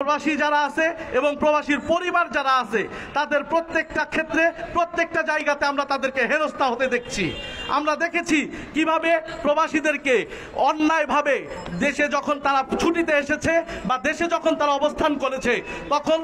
প্রবাসী যারা আছে এবং প্রবাসীর পরিবার যারা আছে তাদের প্রত্যেকটা ক্ষেত্রে প্রত্যেকটা জায়গাতে আমরা তাদেরকে হেনস্থা হতে দেখছি। আমরা দেখেছি কিভাবে প্রবাসীদেরকে অন্যায়ভাবে দেশে যখন তারা ছুটিতে এসেছে বা দেশে যখন তারা অবস্থান করেছে তখন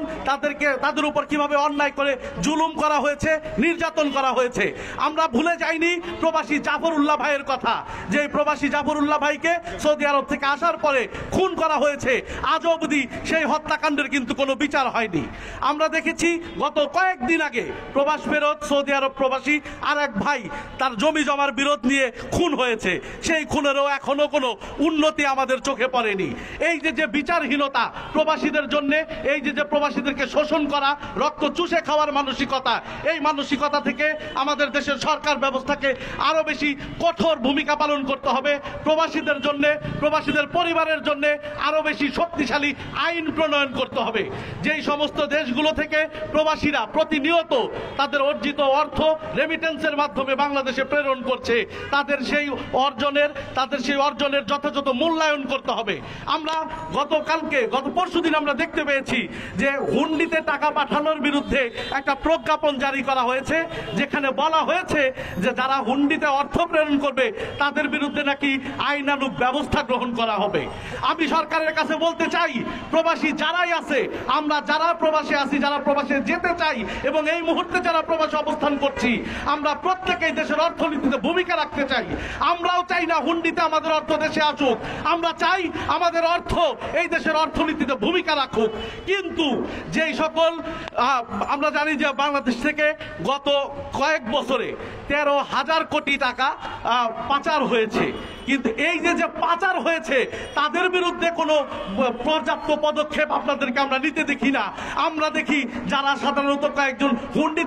তাদের উপর কিভাবে অন্যায় করে জুলুম করা হয়েছে, নির্যাতন করা হয়েছে। আমরা ভুলে যাইনি প্রবাসী জাফরুল্লাহ ভাইয়ের কথা, যে প্রবাসী জাফরুল্লাহ ভাইকে সৌদি আরব থেকে আসার পরে খুন করা হয়েছে। আজ অবধি সেই হত্যাকাণ্ডের কিন্তু কোনো বিচার হয়নি। আমরা দেখেছি গত কয়েকদিন আগে প্রবাস ফেরত সৌদি আরব প্রবাসী আর এক ভাই তার জমি জমার বিরোধ নিয়ে খুন হয়েছে। সেই খুনেরও এখনো কোনো উন্নতি আমাদের চোখে পড়েনি। এই যে বিচারহীনতা প্রবাসীদের জন্য, এই যে প্রবাসীদেরকে শোষণ করা, রক্ত চুষে খাওয়ার মানসিকতা, এই মানসিকতা থেকে আমাদের দেশের সরকার ব্যবস্থাকে আরো বেশি কঠোর ভূমিকা পালন করতে হবে। প্রবাসীদের জন্য, প্রবাসীদের পরিবারের জন্য আরো বেশি শক্তিশালী আইন প্রণয়ন করতে হবে। যেই সমস্ত দেশগুলো থেকে প্রবাসীরা প্রতিনিয়ত তাদের অর্জিত অর্থ রেমিটেন্সের মাধ্যমে বাংলাদেশে প্রেরণ করছে, তাদের সেই অর্জনের যথাযথ মূল্যায়ন করতে হবে। আমরা গত পরশুদিন আমরা দেখতে পেয়েছি যে হুন্ডিতে টাকা পাঠানোর বিরুদ্ধে একটা প্রজ্ঞাপন জারি করা হয়েছে, যেখানে বলা হয়েছে যে যারা হুন্ডিতে অর্থ প্রেরণ করবে তাদের বিরুদ্ধে নাকি আইনানুগ ব্যবস্থা গ্রহণ করা হবে। আমি সরকারের কাছে বলতে চাই, প্রবাসী যারাই আছে, আমরা যারা প্রবাসে আছি, যারা প্রবাসে যেতে চাই এবং এই মুহূর্তে যারা প্রবাসে অবস্থান করছি, আমরা প্রত্যেকেই দেশের অর্থনীতিতে ভূমিকা রাখতে চাই। আমরাও চাই না হুন্ডিতে আমাদের অর্থ দেশে আসুক, আমরা চাই আমাদের অর্থ এই দেশের অর্থনীতিতে ভূমিকা রাখুক। কিন্তু যেই সকল আমরা জানি যে বাংলাদেশ থেকে গত কয়েক বছরে 13,000 কোটি টাকা পাচার হয়েছে, কিন্তু এই যে পাচার হয়েছে তাদের বিরুদ্ধে কোনো পর্যাপ্ত পদক্ষেপ আপনাদেরকে আমরা নিতে দেখি না। আমরা দেখি যারা সাধারণত কয়েকজন হুন্ডি